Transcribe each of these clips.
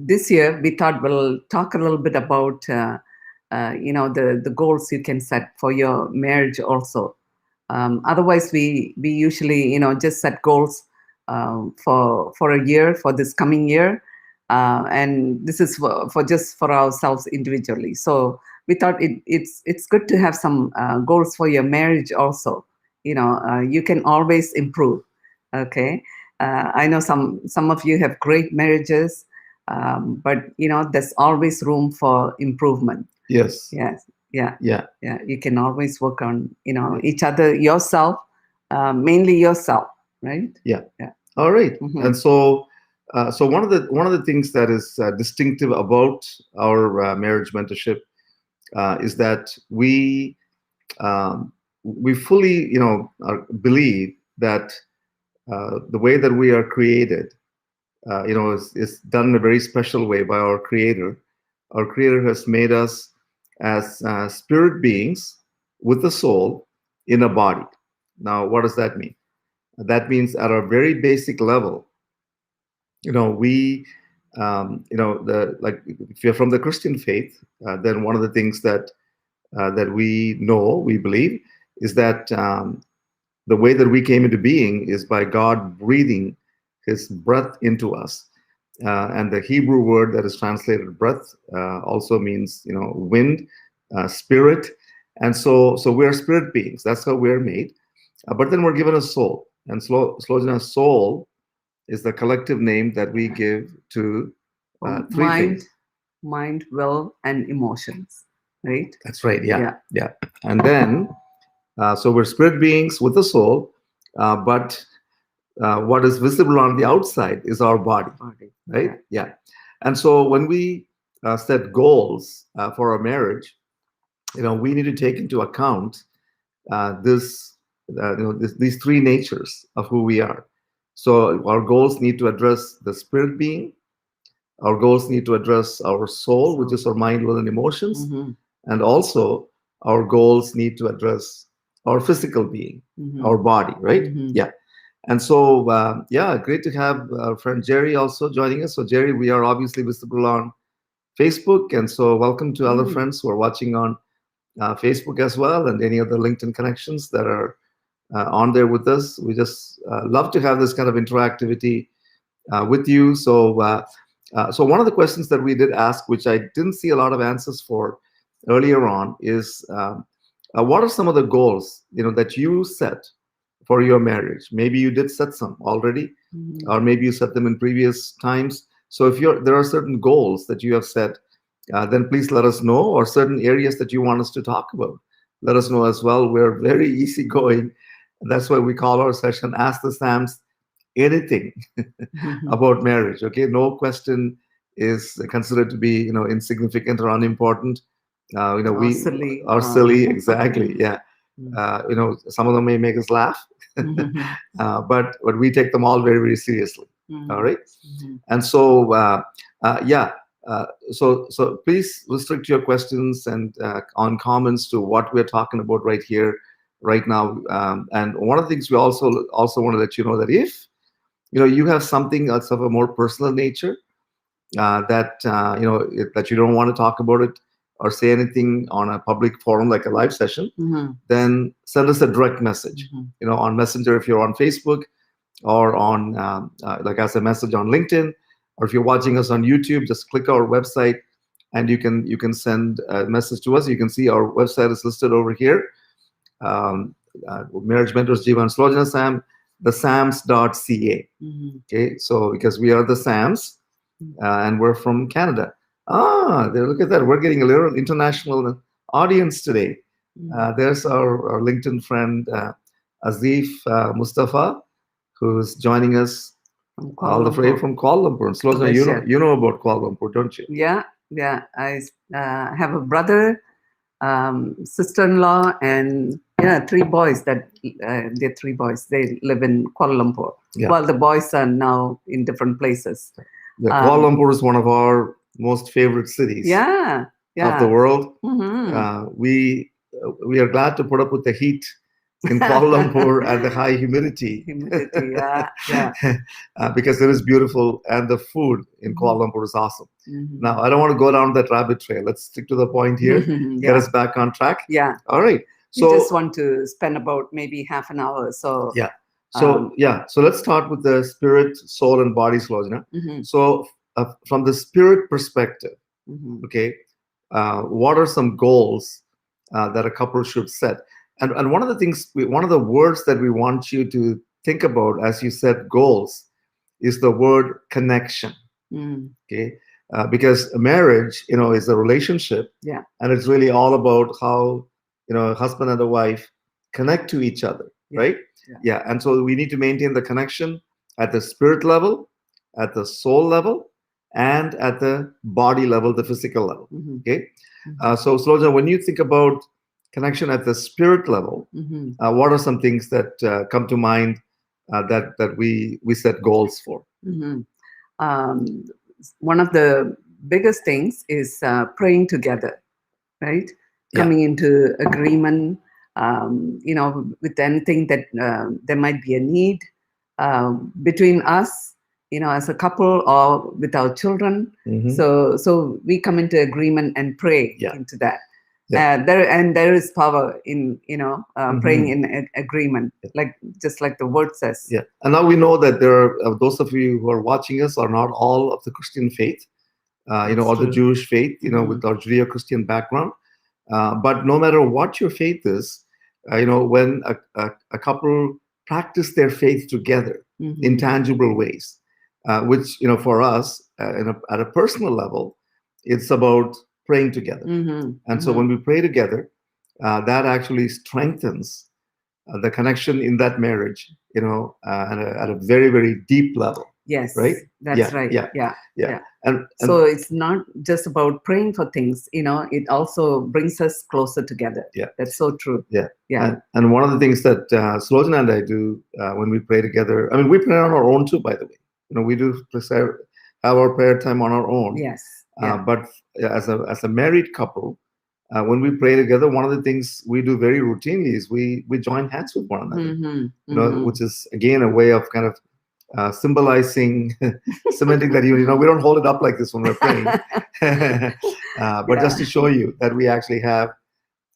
this year we thought we'll talk a little bit about the goals you can set for your marriage also. Otherwise, we usually just set goals for a year, for this coming year, and this is for ourselves individually. So we thought it's good to have some goals for your marriage also. You can always improve. Okay, I know some of you have great marriages, but there's always room for improvement. Yes. Yes. Yeah. Yeah. Yeah. You can always work on each other, yourself, mainly yourself, right? Yeah. Yeah. All right. Mhm. And so, so one of the things that is distinctive about our marriage mentorship is that we fully, believe that the way that we are created, is done in a very special way by our Creator. Our Creator has made us as spirit beings with a soul in a body. Now, what does that mean? That means at a very basic level, we, like if you're from the Christian faith, then one of the things that we believe is that the way that we came into being is by God breathing His breath into us. And the Hebrew word that is translated breath also means, wind, spirit. And so we're spirit beings. That's how we're made. But then we're given a soul. And Sulojana's soul is the collective name that we give to three things. Mind, will, and emotions. Right? That's right. Yeah. And then, so we're spirit beings with a soul, but what is visible on the outside is our body, right? Yeah. And so when we set goals for our marriage, we need to take into account these three natures of who we are. So our goals need to address the spirit being. Our goals need to address our soul, which is our mind, will, and emotions. Mm-hmm. And also our goals need to address our physical being, Mm-hmm. our body, right? Mm-hmm. Yeah. And so, great to have our friend Jerry also joining us. So Jerry, we are obviously visible on Facebook. And so welcome to other friends who are watching on Facebook as well, and any other LinkedIn connections that are on there with us. We just love to have this kind of interactivity with you. So one of the questions that we did ask, which I didn't see a lot of answers for earlier on, is what are some of the goals that you set for your marriage? Maybe you did set some already, or maybe you set them in previous times. So if there are certain goals that you have set, then please let us know, or certain areas that you want us to talk about. Let us know as well. We're very easygoing. That's why we call our session Ask the Sams Anything about marriage. Okay, no question is considered to be insignificant or unimportant. We silly. are silly. Exactly. Yeah. Some of them may make us laugh, but we take them all very, very seriously. All right. And so so please restrict your questions and on comments to what we're talking about right here, right now. And one of the things we also want to let you know that if you have something that's of a more personal nature that that you don't want to talk about it or say anything on a public forum like a live session, then send us a direct message, on Messenger if you're on Facebook, or on like as a message on LinkedIn, or if you're watching us on YouTube, just click our website and you can send a message to us. You can see our website is listed over here. Marriage Mentors Jeeva and Sulojana Sam, thesams.ca. Okay, so because we are the Sams and we're from Canada. Look at that. We're getting a little international audience today. There's our LinkedIn friend, Azif Mustafa, who's joining us all the way from Kuala Lumpur. And Sulojana, you know about Kuala Lumpur, don't you? Yeah. I have a brother, sister-in-law, and three boys. They're three boys. They live in Kuala Lumpur. Yeah. Well, the boys are now in different places. Kuala Lumpur is one of our most favorite cities of the world. We are glad to put up with the heat in Kuala Lumpur and the high humidity. Humidity, yeah, yeah. Because it is beautiful and the food in Kuala Lumpur is awesome. Now, I don't want to go down that rabbit trail. Let's stick to the point here. Get us back on track. Yeah. All right. So we just want to spend about maybe half an hour. So yeah. So so let's start with the spirit, soul, and body, Sulojana. So from the spirit perspective, okay, what are some goals that a couple should set? And one of the things, one of the words that we want you to think about as you set goals is the word connection. Okay, because a marriage, is a relationship, and it's really all about how a husband and a wife connect to each other, right? And so we need to maintain the connection at the spirit level, at the soul level, and at the body level, the physical level. Okay, so Sulojana, when you think about connection at the spirit level, what are some things that come to mind that we set goals for? One of the biggest things is praying together, right? Coming into agreement, with anything that there might be a need between us, as a couple or with our children. So we come into agreement and pray into that. There is power in praying in agreement, just like the word says. And now we know that there are those of you who are watching us are not all of the Christian faith, or the Jewish faith, with our Judeo-Christian background. But no matter what your faith is, when a couple practice their faith together in tangible ways, which for us at a personal level, it's about praying together. And so when we pray together, that actually strengthens the connection in that marriage, at a very, very deep level. Yes, right. That's right. Yeah. And so it's not just about praying for things. It also brings us closer together. That's so true. And one of the things that Sulojana and I do when we pray together, I mean, we pray on our own too, by the way. We do have our prayer time on our own. But as a married couple, when we pray together, one of the things we do very routinely is we join hands with one another. Which is again a way of kind of symbolizing, cementing that we don't hold it up like this when we're praying, but just to show you that we actually have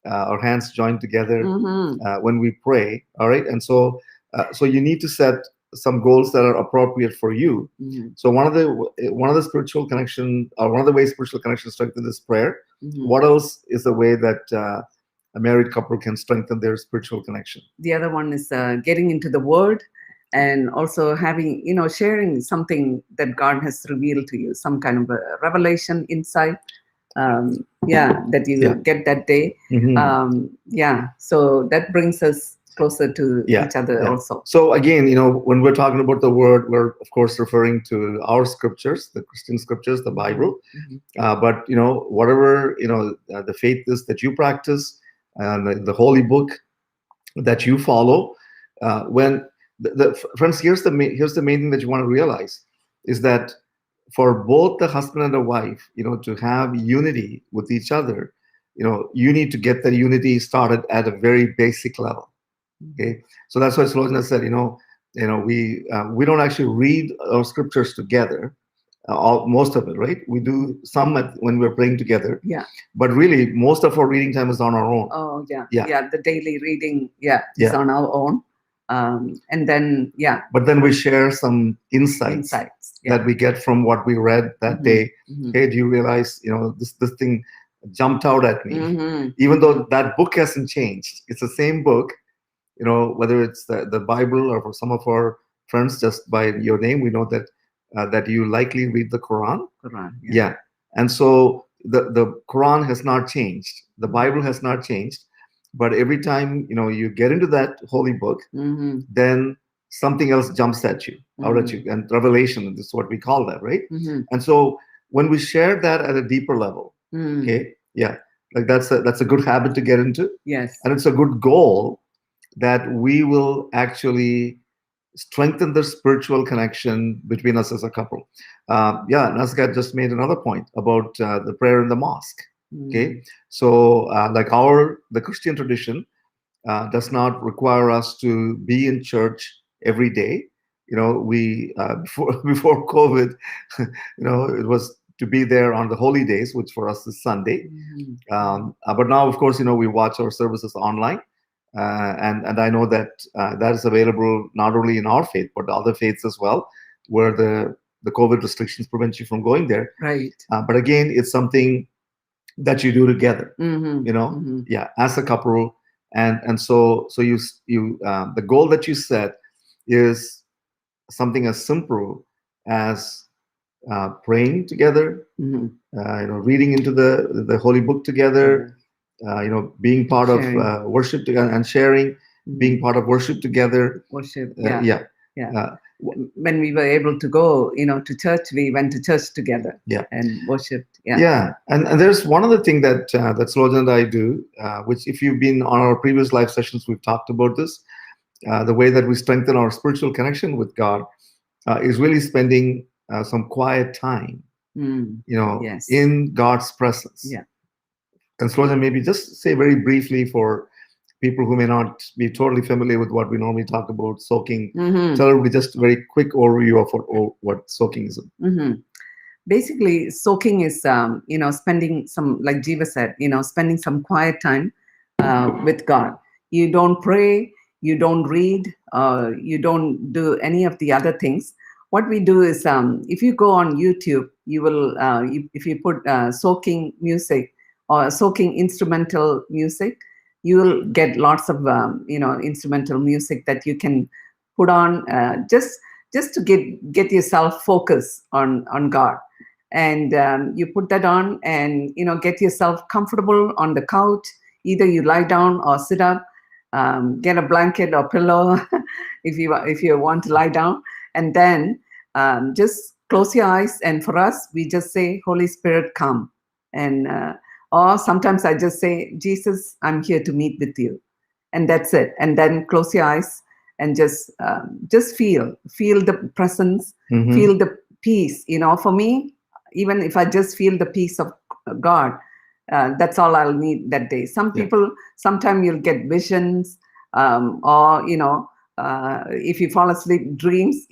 our hands joined together when we pray. All right, and so you need to set some goals that are appropriate for you. So one of the spiritual connection, or one of the ways spiritual connection strengthens is prayer. What else is the way that a married couple can strengthen their spiritual connection? The other one is getting into the Word, and also having, sharing something that God has revealed to you, some kind of a revelation, insight, that you get that day. So that brings us closer to each other also. So again, when we're talking about the Word, we're of course referring to our scriptures, the Christian scriptures, the Bible. But whatever the faith is that you practice, and the holy book that you follow, when friends, here's the main thing that you want to realize is that for both the husband and the wife, to have unity with each other, you need to get the unity started at a very basic level. Okay, so that's why Sulojana said, we don't actually read our scriptures together, most of it, right? We do some when we're praying together. But really, most of our reading time is on our own. Oh yeah. The daily reading, is on our own. And then but then we share some insights that we get from what we read that day. Hey, do you realize this thing jumped out at me, even though that book hasn't changed? It's the same book, whether it's the Bible, or for some of our friends, just by your name we know that you likely read the Quran. And so the Quran has not changed, the Bible has not changed. But every time you get into that holy book, then something else jumps at you, out at you, and revelation. This is what we call that, right? And so when we share that at a deeper level, that's a good habit to get into. And it's a good goal that we will actually strengthen the spiritual connection between us as a couple. Nazgat just made another point about the prayer in the mosque. Okay, so like the Christian tradition, does not require us to be in church every day. We before COVID, it was to be there on the holy days, which for us is Sunday. But now, of course, we watch our services online, and I know that that is available not only in our faith but other faiths as well, where the COVID restrictions prevent you from going there. Right. But again, it's something that you do together, yeah, as a couple. And so you the goal that you set is something as simple as praying together, reading into the holy book together, being part Sharing. of worship together and sharing, being part of worship together. Worship. Yeah. When we were able to go, to church, we went to church together. Yeah. And worshipped. Yeah. And there's one other thing that Sulojana and I do, which if you've been on our previous live sessions, we've talked about this. The way that we strengthen our spiritual connection with God is really spending some quiet time, Yes. in God's presence. Yeah. And Sulojana, maybe just say very briefly for people who may not be totally familiar with what we normally talk about, soaking. Tell everybody just a very quick overview of what soaking is. Basically, soaking is, spending some, like Jeeva said, spending some quiet time with God. You don't pray, you don't read, you don't do any of the other things. What we do is, if you go on YouTube, you will, if you put soaking music or soaking instrumental music, you will get lots of, instrumental music that you can put on just to get yourself focused on God. And you put that on and, get yourself comfortable on the couch. Either you lie down or sit up, get a blanket or pillow if you want to lie down. And then just close your eyes. And for us, we just say, Holy Spirit, come. And or sometimes I just say, Jesus, I'm here to meet with you. And that's it. And then close your eyes and just feel the presence, feel the peace. For me, even if I just feel the peace of God, that's all I'll need that day. Some people, sometimes you'll get visions, or, if you fall asleep, dreams,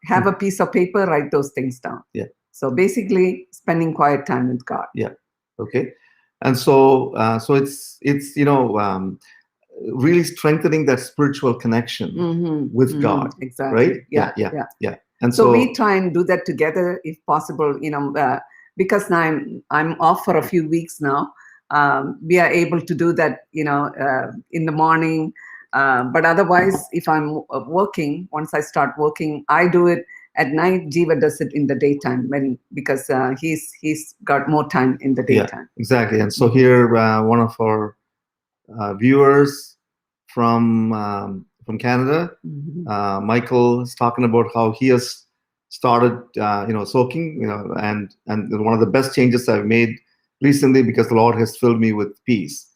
have a piece of paper, write those things down. Yeah. So basically, spending quiet time with God. Yeah. Okay. And so it's really strengthening that spiritual connection with God. Exactly. Right? Yeah. And so we try and do that together if possible, because now I'm off for a few weeks now. We are able to do that, in the morning. But otherwise, if I'm working, once I start working, I do it at night. Jeeva does it in the daytime because he's got more time in the daytime. Yeah, exactly. And so here, one of our viewers from Canada, Michael, is talking about how he has started, soaking, and one of the best changes I've made recently because the Lord has filled me with peace.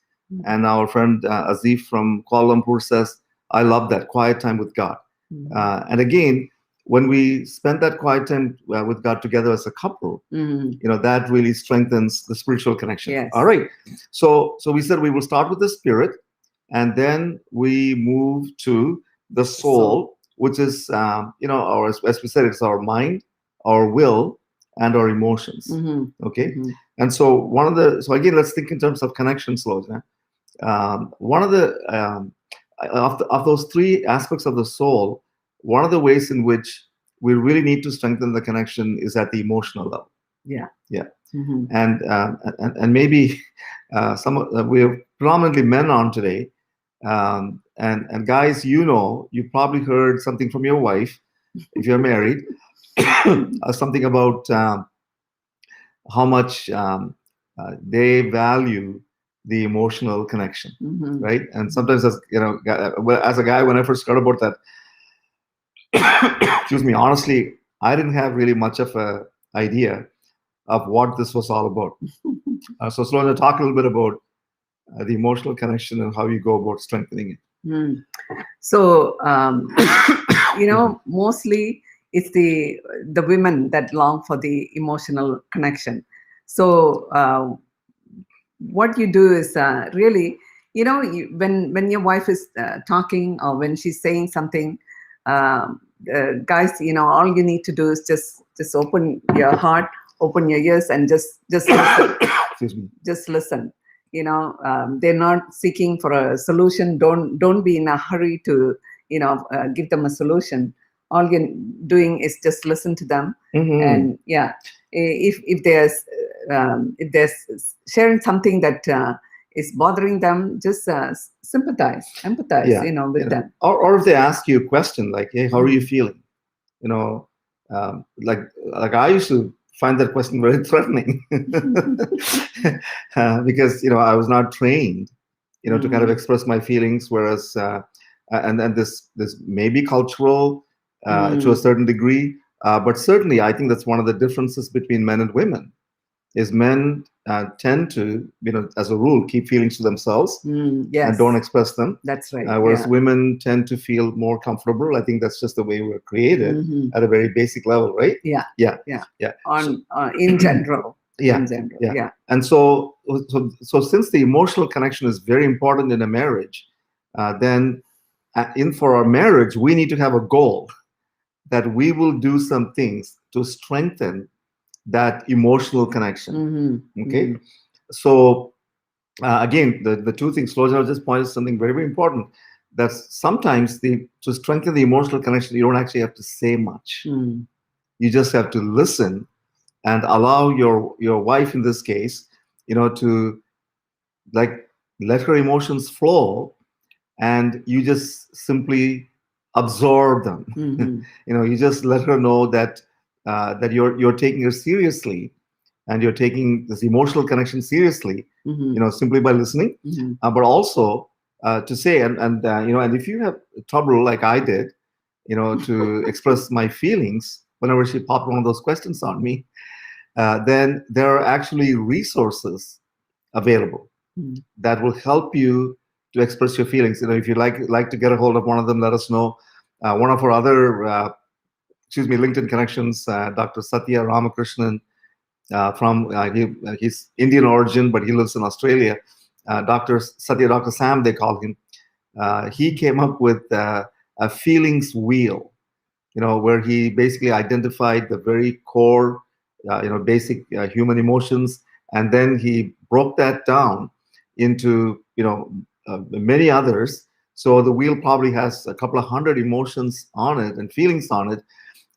And our friend Azif from Kuala Lumpur says, I love that quiet time with God. And again, when we spend that quiet time with God together as a couple, that really strengthens the spiritual connection. Yes. All right. So we said we will start with the spirit, and then we move to the soul, which is, as we said, it's our mind, our will, and our emotions. Okay. And so so again, let's think in terms of connection, Sulojana. One of the of those three aspects of the soul, one of the ways in which we really need to strengthen the connection is at the emotional level. Yeah. And maybe we're predominantly men on today, and guys, you probably heard something from your wife if you're married, something about how much they value the emotional connection, right? And sometimes, as a guy, when I first heard about that, excuse me, honestly, I didn't have really much of an idea of what this was all about. So Sulojana, talk a little bit about the emotional connection and how you go about strengthening it. So, mostly it's the women that long for the emotional connection. So what you do is really when your wife is talking, or when she's saying something, guys, all you need to do is just open your heart, open your ears, and just listen. Excuse me. Just listen. They're not seeking for a solution. Don't be in a hurry to give them a solution. All you're doing is just listen to them. And yeah, if there's sharing something that is bothering them, just empathize, with them. Or if they ask you a question like, hey, how are you feeling? Like I used to find that question very threatening because I was not trained to kind of express my feelings, whereas and then this may be cultural to a certain degree, but certainly I think that's one of the differences between men and women. Is men tend to, as a rule, keep feelings to themselves Yes. and don't express them. That's right. Whereas women tend to feel more comfortable. I think that's just the way we're created at a very basic level, right? Yeah. Yeah. In general. Yeah. In general. Yeah. And so since the emotional connection is very important in a marriage, then for our marriage, we need to have a goal that we will do some things to strengthen that emotional connection. Okay. So again, the two things, Sulojana just pointed something very, very important. That sometimes to strengthen the emotional connection, you don't actually have to say much. You just have to listen and allow your wife, in this case, to let her emotions flow, and you just simply absorb them. You just let her know that that you're taking her seriously, and you're taking this emotional connection seriously, simply by listening. But also to say, and if you have trouble like I did, to express my feelings whenever she popped one of those questions on me, then there are actually resources available that will help you to express your feelings. If you like to get a hold of one of them, let us know. One of our other LinkedIn connections, Dr. Satya Ramakrishnan, he's Indian origin, but he lives in Australia. Dr. Sam, they call him. He came up with a feelings wheel, where he basically identified the very core, basic human emotions, and then he broke that down into many others. So the wheel probably has a couple of hundred emotions on it and feelings on it.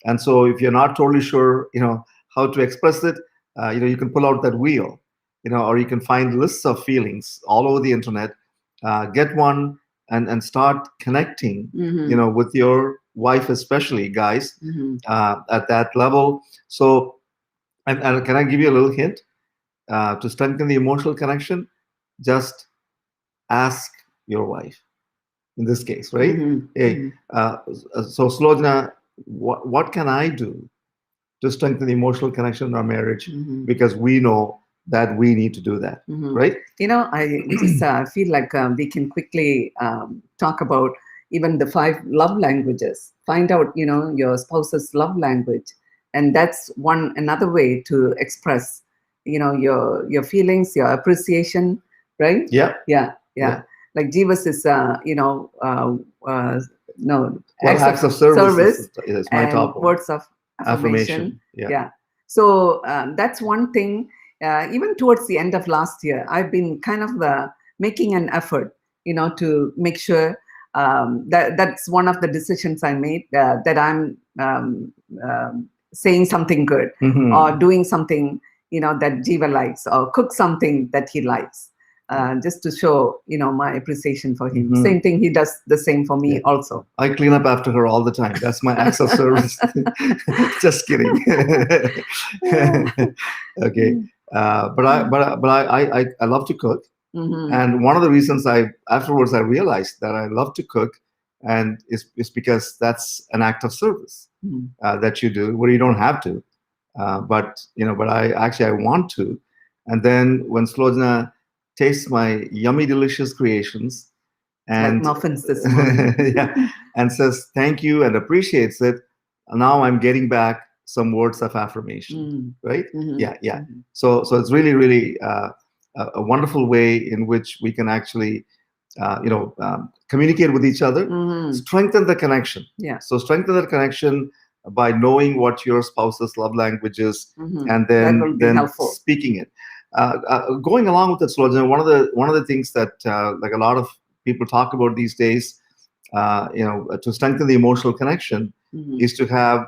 And so if you're not totally sure, how to express it, you can pull out that wheel, or you can find lists of feelings all over the internet. Get one and start connecting, with your wife, especially guys, at that level. So, and can I give you a little hint to strengthen the emotional connection? Just ask your wife. In this case, right? Hey, so Sulojana, what can I do to strengthen the emotional connection in our marriage? Because we know that we need to do that, right? I just feel like we can quickly talk about even the 5 love languages. Find out, your spouse's love language, and that's another way to express, your feelings, your appreciation, right? Yeah. Like Jeeva's is, acts of service is my and top one. words of affirmation. Yeah. So that's one thing. Even towards the end of last year, I've been kind of making an effort, to make sure that's one of the decisions I made, that I'm saying something good, or doing something, that Jeeva likes, or cook something that he likes. Just to show, my appreciation for him. Same thing, he does the same for me also. I clean up after her all the time. That's my acts of service. Just kidding. Okay, but I love to cook, and one of the reasons afterwards I realized that I love to cook, and it's because that's an act of service that you do, where you don't have to, but I want to. And then when Sulojana tastes my yummy, delicious creations, and like muffins this morning, and says thank you and appreciates it, now I'm getting back some words of affirmation, right? So it's really, really a wonderful way in which we can actually communicate with each other, Mm-hmm. strengthen the connection. Yeah. So strengthen that connection by knowing what your spouse's love language is, Mm-hmm. and That then will be helpful. speaking it. Going along with that, Sulojana, one of the things that like a lot of people talk about these days, to strengthen the emotional connection, Mm-hmm. is to have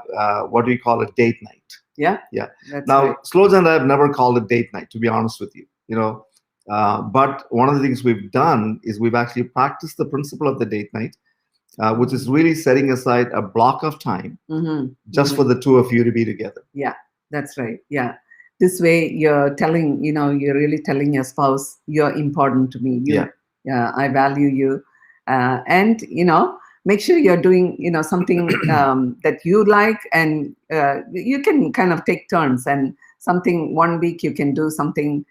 what we call a date night. Yeah. Yeah. That's Now, right. Sulojana and I have never called it date night, to be honest with you. But one of the things we've done is we've actually practiced the principle of the date night, which is really setting aside a block of time Mm-hmm. just Mm-hmm. for the two of you to be together. Yeah, that's right. Yeah. This way you're really telling your spouse, you're important to me. Yeah. I value you. And, make sure you're doing, something that you like, and you can kind of take turns, and something one week you can do something,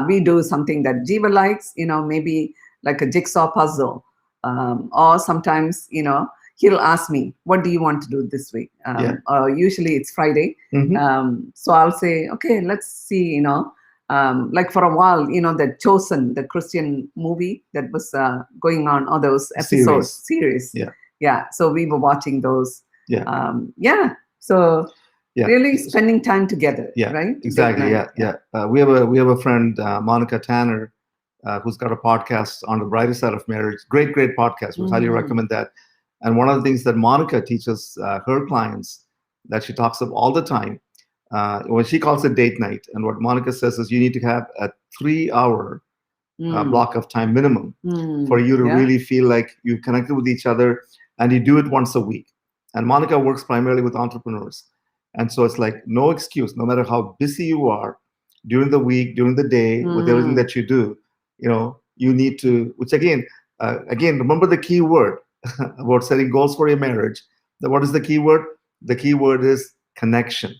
we do something that Jeeva likes, maybe like a jigsaw puzzle. Or sometimes, he'll ask me, what do you want to do this week? Yeah. Usually it's Friday. So I'll say, okay, let's see, like for a while, the Chosen, the Christian movie that was going on, or those episodes, series. Yeah. Yeah. So we were watching those. Yeah. Yeah. So Yeah. really spending time together. Yeah. Right. Exactly. Date Yeah. night. Yeah. We have a friend, Monica Tanner, who's got a podcast on the brighter side of marriage. Great podcast. We highly recommend that. And one of the things that Monica teaches her clients, that she talks of all the time, when she calls it date night, and what Monica says is you need to have a 3-hour block of time minimum for you to really feel like you've connected with each other, and you do it once a week. And Monica works primarily with entrepreneurs. And so it's like no excuse, no matter how busy you are during the week, during the day, with everything that you do, you need to, which again, remember the key word about setting goals for your marriage. What is the key word? The key word is connection.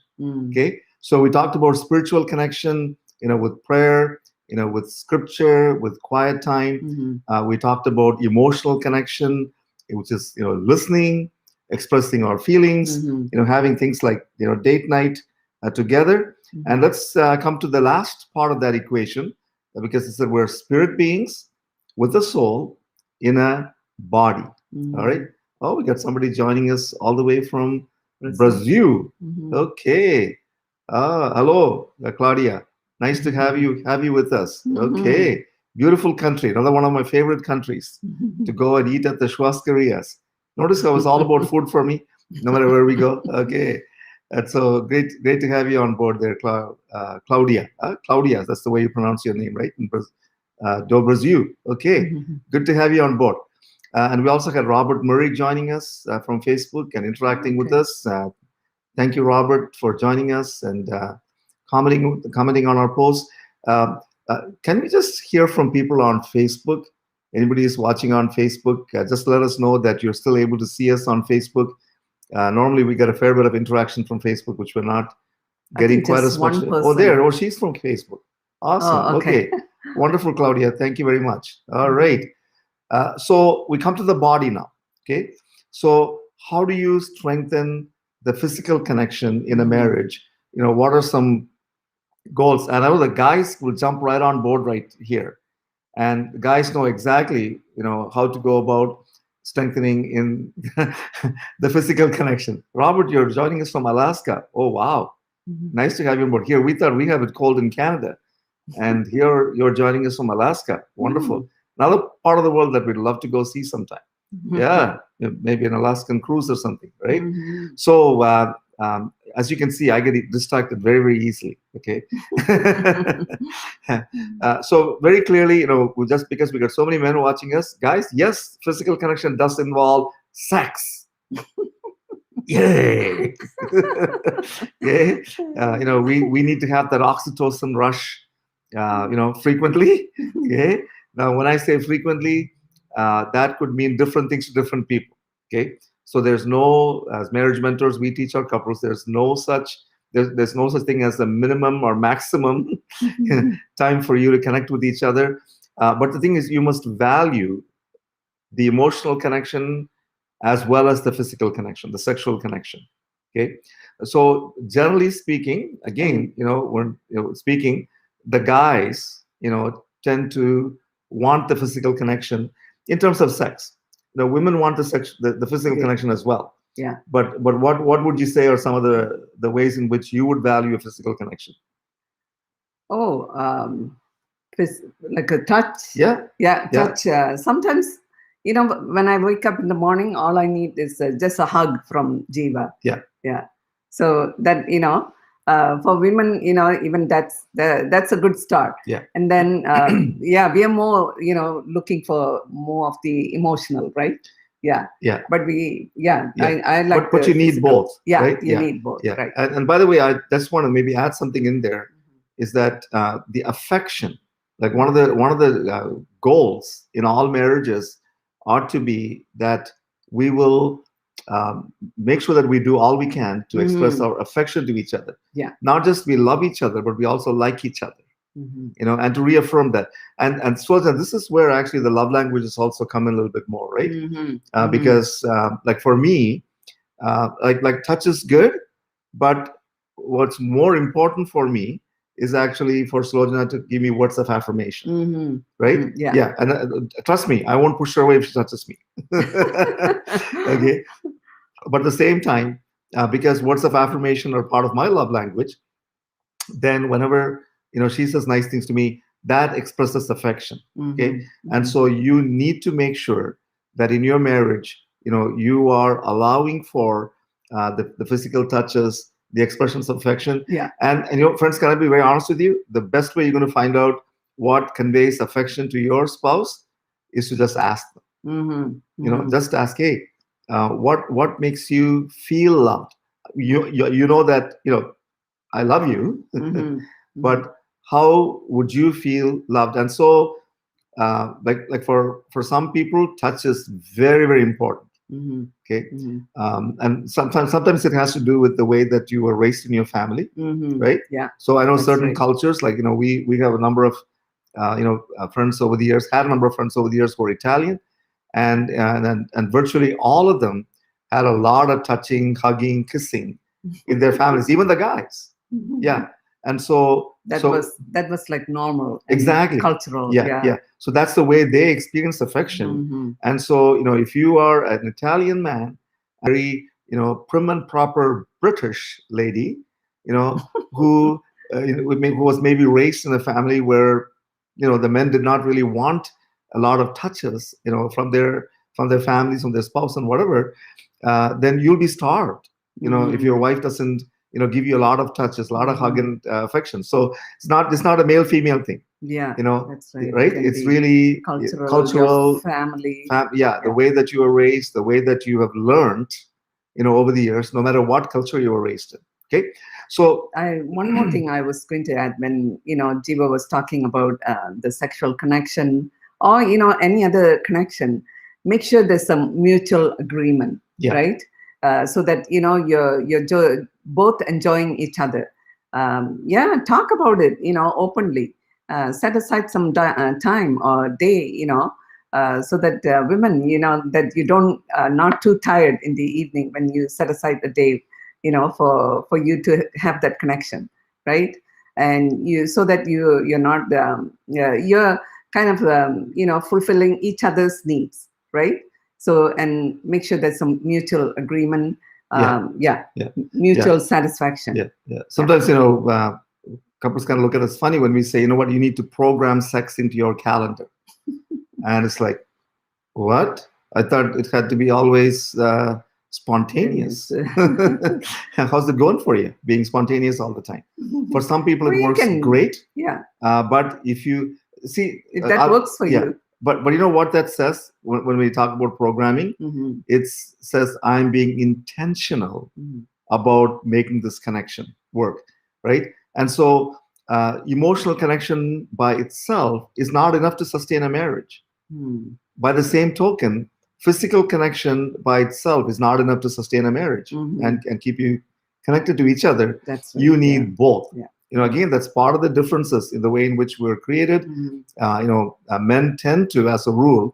Okay. So we talked about spiritual connection, with prayer, with scripture, with quiet time. We talked about emotional connection, which is, listening, expressing our feelings, having things like, date night together. And let's come to the last part of that equation, because it said we're spirit beings with a soul in a body. All right. Oh, we got somebody joining us all the way from Brazil. Okay. Hello, Claudia. Nice to have you with us. Okay. Beautiful country. Another one of my favorite countries to go and eat at the churrascarias. Notice how it's all about food for me, no matter where we go. Okay. And so great to have you on board there, Claudia. Claudia, that's the way you pronounce your name, right? Do Brazil. Okay. Good to have you on board. And we also had Robert Murray joining us from Facebook and interacting with us. Thank you, Robert, for joining us and commenting on our post. Can we just hear from people on Facebook? Anybody is watching on Facebook, just let us know that you're still able to see us on Facebook. Normally, we get a fair bit of interaction from Facebook, which we're not getting quite as much. Oh, she's from Facebook. Awesome. Oh, okay. Wonderful, Claudia. Thank you very much. All right. So we come to the body now. Okay. So how do you strengthen the physical connection in a marriage? What are some goals? And I know the guys will jump right on board right here. And the guys know exactly, how to go about strengthening in the physical connection. Robert, you're joining us from Alaska. Oh, wow. Nice to have you on board. Here, we thought we have it cold in Canada. And here you're joining us from Alaska. Wonderful. Another part of the world that we'd love to go see sometime. Yeah, maybe an Alaskan cruise or something, right? So as you can see, I get distracted very, very easily. Okay. So very clearly, just because we got so many men watching us, guys, yes, physical connection does involve sex. Yay! Yeah. We need to have that oxytocin rush, frequently. Okay. Now, when I say frequently, that could mean different things to different people. Okay. So there's no, as marriage mentors, we teach our couples, there's no such thing as a minimum or maximum time for you to connect with each other. But the thing is, you must value the emotional connection as well as the physical connection, the sexual connection. Okay. So generally speaking, again, when speaking, the guys, tend to want the physical connection. in terms of sex. Women want the physical Okay. connection as well. Yeah. But what would you say are some of the ways in which you would value a physical connection? Oh, like a touch. Yeah. Yeah, Yeah. touch. Sometimes, when I wake up in the morning, all I need is just a hug from Jeeva. Yeah. Yeah. So that, for women, even that's a good start. Yeah. And then, yeah, we are more, looking for more of the emotional, right? Yeah. Yeah. But Yeah. I like but the you need physical. both. Yeah, right? you need both. Yeah. Right. And by the way, I just want to maybe add something in there, is that the affection, like one of the goals in all marriages ought to be that we will make sure that we do all we can to express our affection to each other. Yeah. Not just we love each other, but we also like each other. Mm-hmm. And to reaffirm that. And so this is where actually the love languages also come in a little bit more, right? Mm-hmm. Because like for me, like touch is good, but what's more important for me is actually for Sulojana to give me words of affirmation. Mm-hmm. Right? Mm-hmm. Yeah. Yeah. And trust me, I won't push her away if she touches me. Okay. But at the same time, because words of affirmation are part of my love language, then whenever she says nice things to me, that expresses affection. Okay. Mm-hmm. And so you need to make sure that in your marriage, you are allowing for the physical touches, the expressions of affection. Yeah. And friends, can I be very honest with you? The best way you're going to find out what conveys affection to your spouse is to just ask them. Mm-hmm. Just ask, hey, what makes you feel loved? You know that I love you, Mm-hmm. but how would you feel loved? And so, like for some people, touch is very, very important. Mm-hmm. Okay. Mm-hmm. And sometimes it has to do with the way that you were raised in your family, Mm-hmm. right? Yeah. So I know That's certain right. cultures, like we have a number of friends over the years, had a number of friends over the years who are Italian, and virtually all of them had a lot of touching, hugging, kissing in their families, even the guys. Mm-hmm. Yeah. And so that was like normal and exactly cultural. yeah. So that's the way they experience affection. Mm-hmm. And so if you are an Italian man, very prim and proper British lady, who who was maybe raised in a family where the men did not really want a lot of touches from their families, from their spouse and whatever, then you'll be starved if your wife doesn't give you a lot of touches, a lot of hug and affection. So it's not a male female thing. Yeah, that's right. Right? It's really cultural, family. The way that you were raised, the way that you have learned, over the years, no matter what culture you were raised in. Okay. So one more thing I was going to add, when Jeeva was talking about the sexual connection, or any other connection, make sure there's some mutual agreement, right? So that you're both enjoying each other. Talk about it, openly. Set aside some time or day, so that women, that you don't not too tired in the evening when you set aside a day, for you to have that connection, right? And so that you're not you're kind of fulfilling each other's needs, right? So, and make sure there's some mutual agreement, mutual satisfaction. Sometimes couples kind of look at us funny when we say, what, you need to program sex into your calendar. And it's like, what? I thought it had to be always spontaneous. How's it going for you, being spontaneous all the time? For some people, it works great. Yeah. But if you see, if that works for you. But you know what that says when we talk about programming? It says I'm being intentional about making this connection work, right? And so emotional connection by itself is not enough to sustain a marriage. By the same token, physical connection by itself is not enough to sustain a marriage and keep you connected to each other. That's right. You need both. Yeah. Again, that's part of the differences in the way in which we're created. Men tend to, as a rule,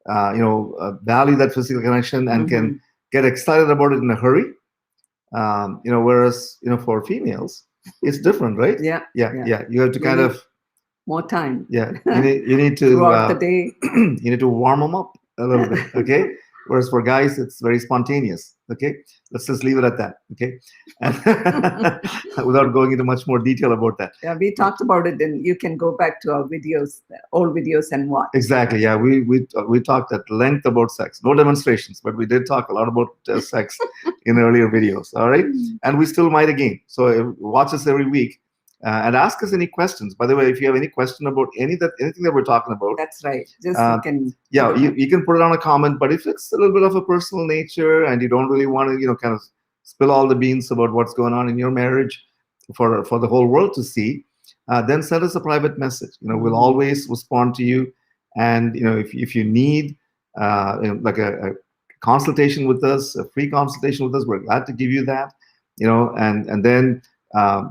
value that physical connection and can get excited about it in a hurry. Whereas, for females, it's different, right? Yeah. You have to kind of more time. Yeah, you need to throughout the day. you need to warm them up a little bit. Okay. Whereas for guys, it's very spontaneous. Okay, let's just leave it at that. Okay, and without going into much more detail about that. Yeah, we talked about it, and you can go back to our videos, old videos, and watch. Exactly. Yeah, we talked at length about sex. No demonstrations, but we did talk a lot about sex in earlier videos. All right, and we still might again. So watch us every week. And ask us any questions. By the way, if you have any question about anything that we're talking about, that's right. Just you can you can put it on a comment. But if it's a little bit of a personal nature and you don't really want to kind of spill all the beans about what's going on in your marriage for the whole world to see, then send us a private message. We'll always respond to you. And if you need like a consultation with us, a free consultation with us, we're glad to give you that. And then.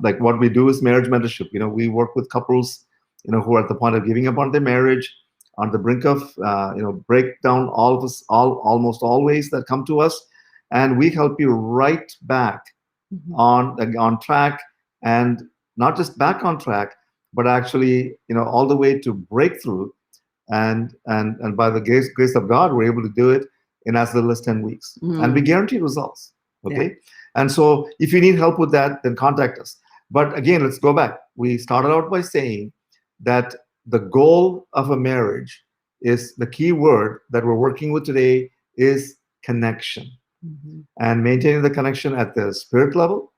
Like what we do is marriage mentorship. We work with couples, who are at the point of giving up on their marriage, on the brink of, breakdown. All of us, almost always that come to us, and we help you right back on track, and not just back on track, but actually, all the way to breakthrough. And by the grace of God, we're able to do it in as little as 10 weeks, and we guarantee results. Okay. Yeah. And so if you need help with that, then contact us. But again, let's go back. We started out by saying that the goal of a marriage is the key word that we're working with today is connection. And maintaining the connection at the spirit level,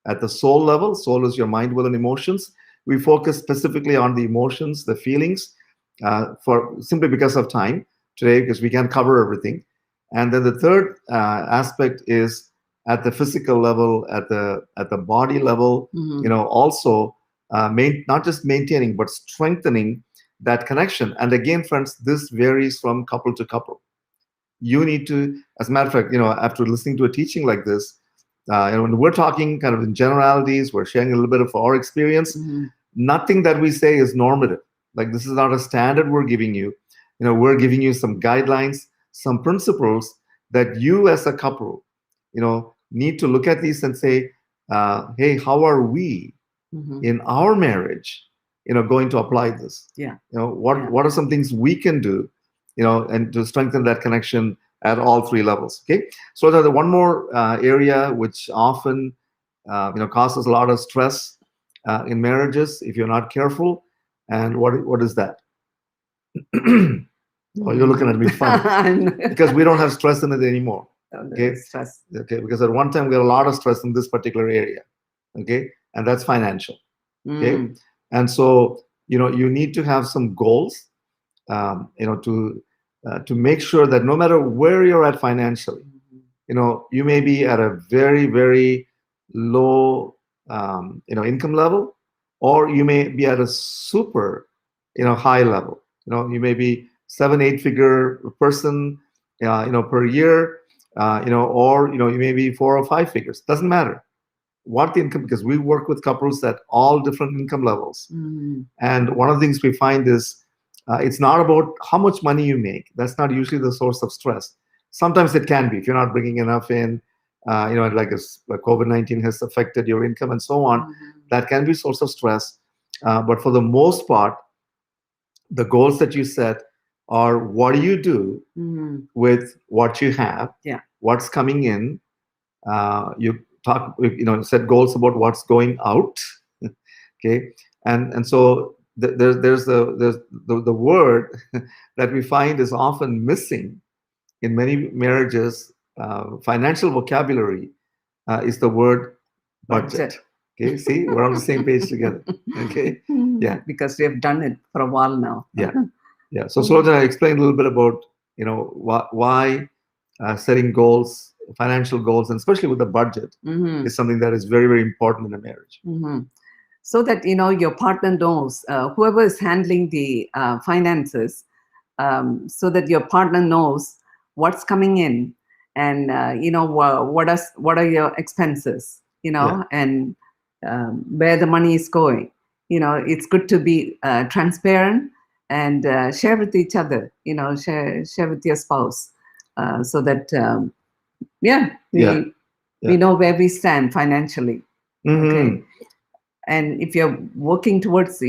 at the soul level. Soul is your mind, will, and emotions. We focus specifically on the emotions, the feelings, for simply because of time today, because we can't cover everything. And then the third aspect is at the physical level, at the body level, also not just maintaining, but strengthening that connection. And again, friends, this varies from couple to couple. You need to, as a matter of fact, after listening to a teaching like this, when we're talking kind of in generalities, we're sharing a little bit of our experience. Nothing that we say is normative. Like, this is not a standard we're giving you. We're giving you some guidelines, some principles that you as a couple, need to look at these and say, hey, how are we in our marriage, going to apply this? Yeah. What are some things we can do, and to strengthen that connection at all three levels? Okay. So there's one more area which often, causes a lot of stress in marriages if you're not careful. And what is that? Oh, you're looking at me funny because we don't have stress in it anymore. Okay. Stress. Okay, because at one time we had a lot of stress in this particular area. Okay, and that's financial. Okay, and so you need to have some goals, to make sure that no matter where you're at financially, you may be at a very, very low, income level, or you may be at a super, high level. You may be 7-8 figure person, per year. Or you may be 4 or 5 figures. Doesn't matter what the income, because we work with couples at all different income levels. And one of the things we find is it's not about how much money you make. That's not usually the source of stress. Sometimes it can be if you're not bringing enough in. Like COVID-19 has affected your income and so on. That can be a source of stress. But for the most part, the goals that you set are what do you do with what you have, what's coming in. You set goals about what's going out. Okay, and so there's the word that we find is often missing in many marriages. Financial vocabulary is the word budget. Okay, see, we're on the same page together. Okay, yeah, because we have done it for a while now. Yeah. So Sulojana, explain a little bit about why setting goals, financial goals, and especially with the budget, is something that is very, very important in a marriage. So that your partner knows, whoever is handling the finances, so that your partner knows what's coming in, and what are your expenses, and where the money is going. It's good to be transparent and share with each other, share with your spouse, so that we know where we stand financially. Okay. And if you're working towards,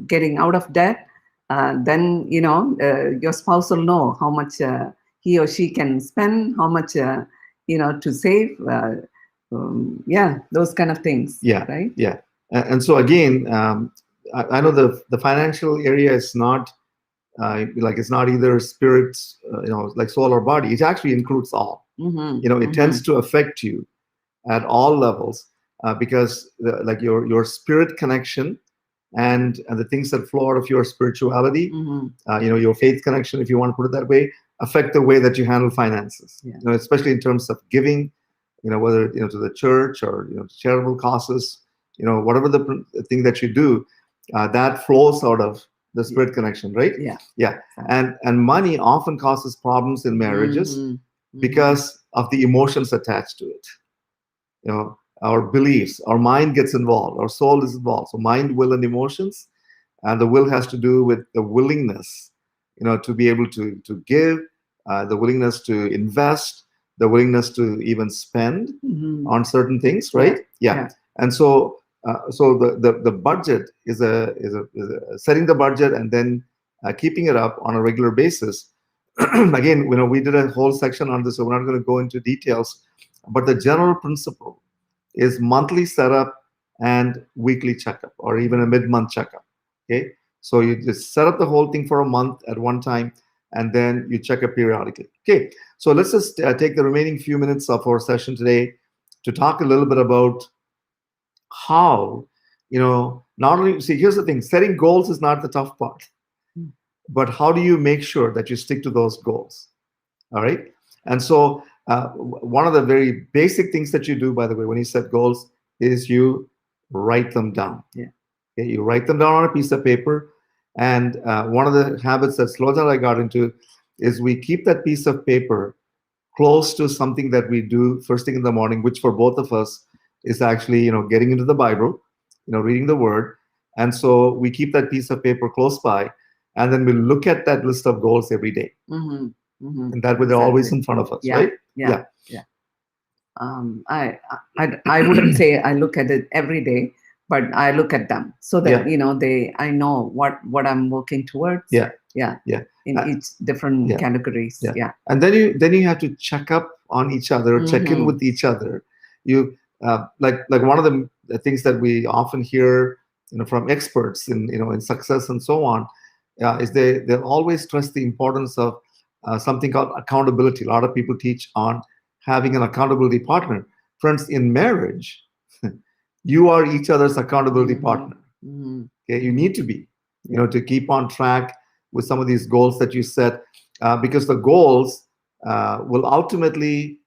getting out of debt, then, your spouse will know how much he or she can spend, how much, to save. Yeah, those kind of things, Yeah, right? yeah. And so again, I know the financial area is not like it's not either spirit, like soul or body. It actually includes all. It tends to affect you at all levels, because like your spirit connection and the things that flow out of your spirituality, your faith connection, if you want to put it that way, affect the way that you handle finances. Yeah. Especially in terms of giving, whether to the church or charitable causes, whatever the thing that you do, that flows out of the spirit connection, right? Yeah. And money often causes problems in marriages because of the emotions attached to it. Our beliefs, our mind gets involved, our soul is involved. So mind, will, and emotions, and the will has to do with the willingness, to be able to give, the willingness to invest, the willingness to even spend on certain things, right? Yeah. And so the budget is a setting the budget and then keeping it up on a regular basis. Again, we did a whole section on this, so we're not going to go into details, but the general principle is monthly setup and weekly checkup, or even a mid-month checkup. Okay, so you just set up the whole thing for a month at one time, and then you check it periodically. Okay, so let's just take the remaining few minutes of our session today to talk a little bit about how, not only, see, here's the thing, setting goals is not the tough part, but how do you make sure that you stick to those goals? All right. And so one of the very basic things that you do, by the way, when you set goals, is you write them down. Yeah. Okay? You write them down on a piece of paper. And one of the habits that Sulojana and I got into is we keep that piece of paper close to something that we do first thing in the morning, which for both of us is actually, getting into the Bible, reading the Word. And so we keep that piece of paper close by, and then we look at that list of goals every day. And that way they're always in front of us, right? Yeah. I wouldn't say I look at it every day, but I look at them so that I know what I'm working towards. Yeah. In each different categories. Yeah. And then you have to check up on each other, check in with each other. You like one of the things that we often hear, from experts in success and so on, is they'll always stress the importance of something called accountability. A lot of people teach on having an accountability partner. Friends, in marriage, you are each other's accountability partner. Okay, you need to be, to keep on track with some of these goals that you set, because the goals will ultimately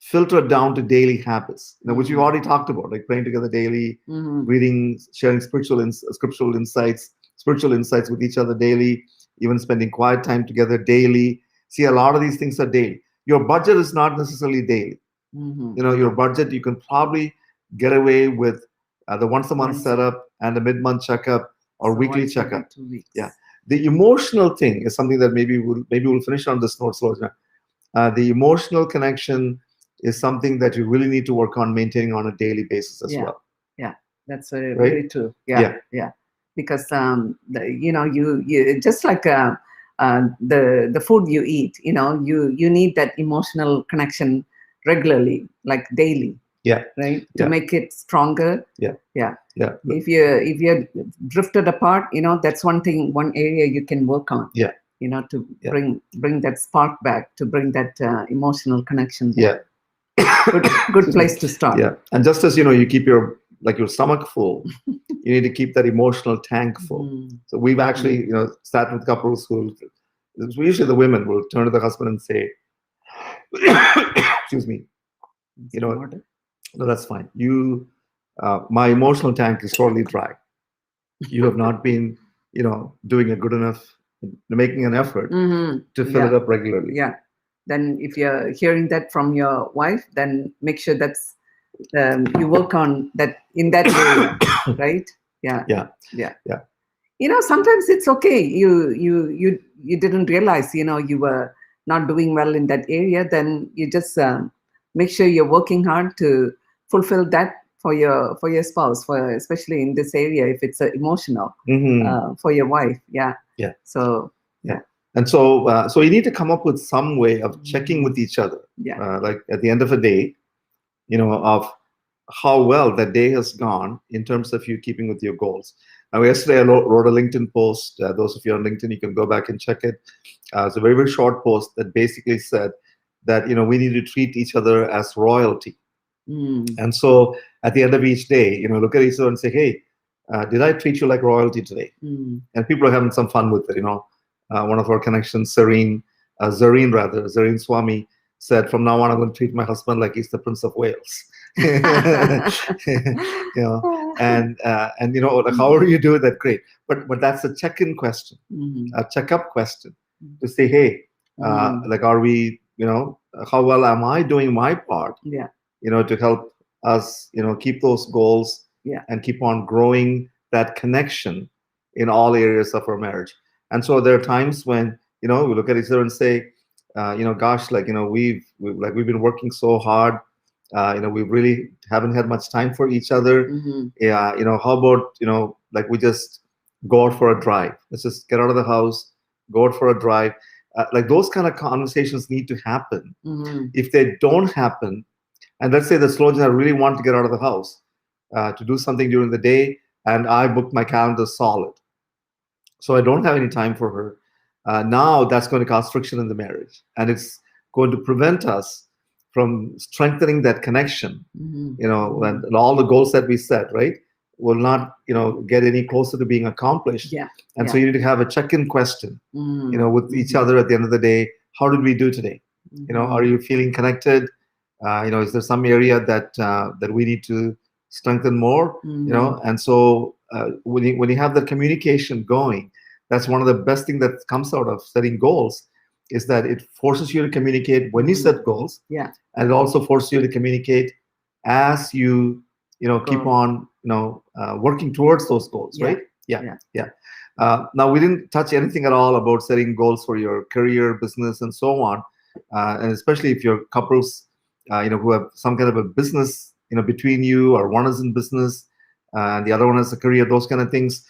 filter down to daily habits, which we've already talked about, like praying together daily, reading, sharing scriptural insights with each other daily, even spending quiet time together daily. See, a lot of these things are daily. Your budget is not necessarily daily. Your budget, you can probably get away with the once a month setup and the mid-month checkup or weekly checkup. 2 weeks. Yeah. The emotional thing is something that maybe we'll finish on this note, Sulojana. The emotional connection is something that you really need to work on maintaining on a daily basis as well. Yeah, that's very true. Yeah. Because you just like the food you eat, you need that emotional connection regularly, like daily. Yeah. Right. To make it stronger. Yeah. If you're drifted apart, that's one area you can work on. Yeah. To bring that spark back, to bring that emotional connection back. Yeah. Good place to start. Yeah. And just as you keep your stomach full, you need to keep that emotional tank full. So we've actually sat with couples who, usually the women will turn to the husband and say, excuse me, no, that's fine. My emotional tank is totally dry. You have not been doing a good enough, making an effort to fill it up regularly. Yeah. Then if you're hearing that from your wife, then make sure that's you work on that in that way, right? Yeah. Sometimes it's okay. You didn't realize you were not doing well in that area. Then you just make sure you're working hard to fulfill that for your spouse, for especially in this area, if it's emotional, Mm-hmm. for your wife. Yeah. Yeah. So Yeah. And so you need to come up with some way of checking with each other. yeah. Like at the end of a day, of how well that day has gone in terms of you keeping with your goals. Now, yesterday I wrote a LinkedIn post. Those of you on LinkedIn, you can go back and check it. It's a very, very short post that basically said that, we need to treat each other as royalty. Mm. And so at the end of each day, look at each other and say, hey, did I treat you like royalty today? Mm. And people are having some fun with it. One of our connections, Zareen Swami, said, from now on, I'm going to treat my husband like he's the Prince of Wales. And however you do that, great. But that's a check-in question, a check-up question to say, hey, like, are we, how well am I doing my part? Yeah. To help us, keep those goals, yeah, and keep on growing that connection in all areas of our marriage. And so there are times when, we look at each other and say, gosh, like, we've been working so hard. We really haven't had much time for each other. Yeah. How about, like, we just go out for a drive. Let's just get out of the house, go out for a drive. Like, those kind of conversations need to happen. If they don't happen, and let's say the Sulojana really want to get out of the house to do something during the day, and I booked my calendar solid, so I don't have any time for her. Now that's going to cause friction in the marriage, and it's going to prevent us from strengthening that connection. And all the goals that we set, right, will not, get any closer to being accomplished. Yeah. And so you need to have a check-in question, with each other at the end of the day. How did we do today? Are you feeling connected? Is there some area that we need to strengthen more? And so when you have the communication going, that's one of the best things that comes out of setting goals, is that it forces you to communicate when you set goals. Yeah. And it also forces you to communicate as you keep on working towards those goals. Yeah. Right? Yeah. Now, we didn't touch anything at all about setting goals for your career, business, and so on. And especially if you're couples, who have some kind of a business, between you, or one is in business and the other one has a career, those kind of things.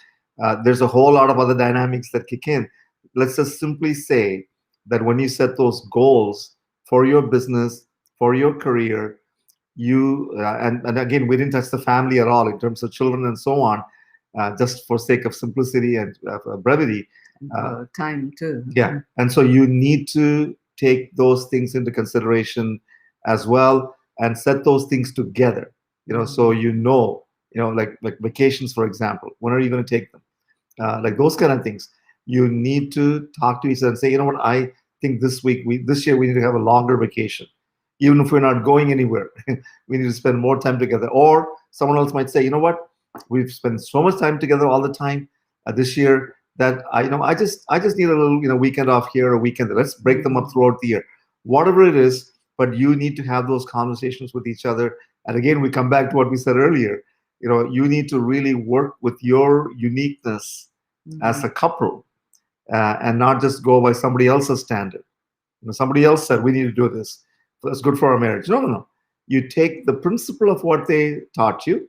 There's a whole lot of other dynamics that kick in. Let's just simply say that when you set those goals for your business, for your career, you and again, we didn't touch the family at all in terms of children and so on, just for sake of simplicity and brevity. Time too. Yeah. And so you need to take those things into consideration as well, and set those things together. So like vacations, for example, when are you going to take them? Like those kind of things. You need to talk to each other and say, what, I think this year we need to have a longer vacation. Even if we're not going anywhere, we need to spend more time together. Or someone else might say, what, we've spent so much time together all the time this year that I just need a little weekend off here, a weekend there. Let's break them up throughout the year, whatever it is. But you need to have those conversations with each other. And again, we come back to what we said earlier. You need to really work with your uniqueness as a couple, and not just go by somebody else's standard. Somebody else said we need to do this. That's good for our marriage. No. You take the principle of what they taught you,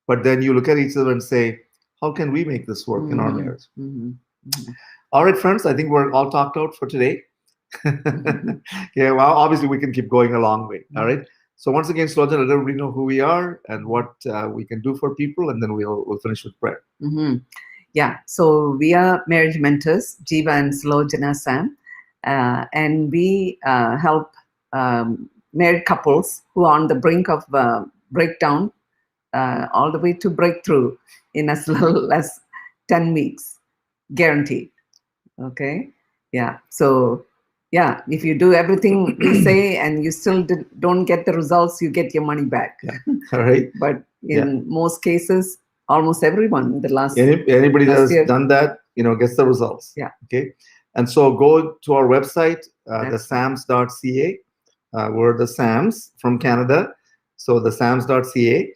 but then you look at each other and say, how can we make this work in our marriage? All right, friends, I think we're all talked out for today. Yeah, well, obviously we can keep going a long way. All right. So once again, Sulojana, let everybody know who we are and what we can do for people, and then we'll finish with prayer. Yeah. So we are marriage mentors, Jeeva and Sulojana Sam, and we help married couples who are on the brink of breakdown, all the way to breakthrough in as little as 10 weeks, guaranteed. Okay. Yeah. So, yeah, if you do everything we say and you still don't get the results, you get your money back. Yeah. All right. But in most cases, almost everyone, the last anybody that has done that, gets the results. Yeah. Okay. And so go to our website, thesams.ca. We're the Sams from Canada. So thesams.ca.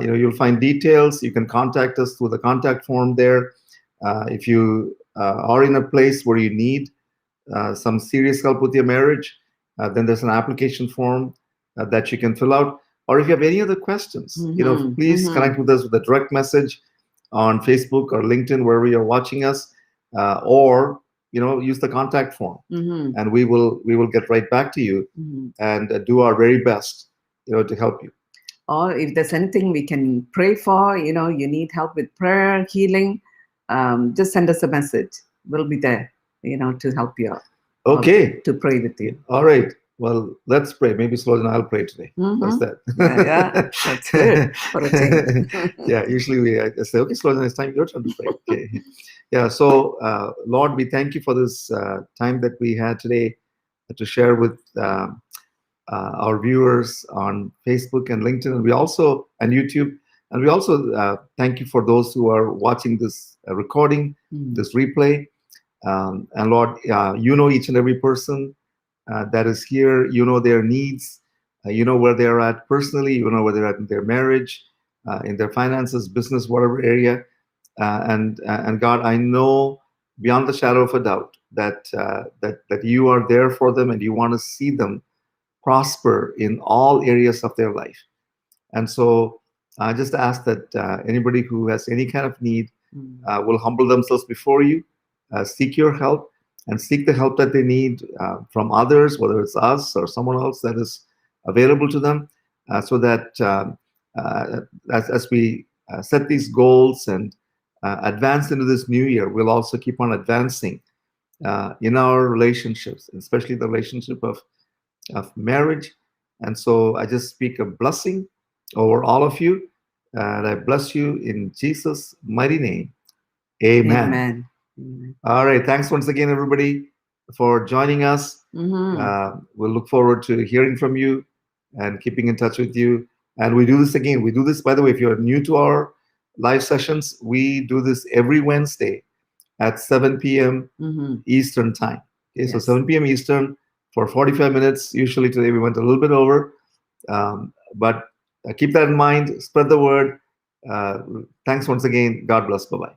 You'll find details. You can contact us through the contact form there. If you are in a place where you need some serious help with your marriage, then there's an application form that you can fill out. or if you have any other questions, please connect with us with a direct message on Facebook or LinkedIn, wherever you're watching us, or use the contact form, and we will get right back to you and do our very best, to help you. Or if there's anything we can pray for, you need help with prayer, healing, just send us a message. We'll be there, to help you out. Okay. To pray with you. All right. Well, let's pray. Maybe Sulojana, I'll pray today. What's that? Yeah, that's good for a change. Yeah, usually I say, okay, Sulojana, it's time your turn to pray. Okay. Yeah. So, Lord, we thank you for this time that we had today to share with our viewers on Facebook and LinkedIn, and YouTube, and we also thank you for those who are watching this recording, this replay. And Lord, you know each and every person that is here. You know their needs. You know where they're at personally. You know where they're at in their marriage, in their finances, business, whatever area. And God, I know beyond the shadow of a doubt that you are there for them, and you want to see them prosper in all areas of their life. And so I just ask that anybody who has any kind of need will humble themselves before you, seek your help, and seek the help that they need from others, whether it's us or someone else that is available to them, so that as we set these goals and advance into this new year, we'll also keep on advancing in our relationships, especially the relationship of marriage. And so I just speak a blessing over all of you, and I bless you in Jesus' mighty name. Amen. All right. Thanks once again, everybody, for joining us. We'll look forward to hearing from you and keeping in touch with you. And we do this again. We do this, by the way, if you're new to our live sessions, we do this every Wednesday at 7 p.m. Eastern time. Okay, yes. So 7 p.m. Eastern for 45 minutes. Usually today we went a little bit over, but keep that in mind. Spread the word. Thanks once again. God bless. Bye-bye.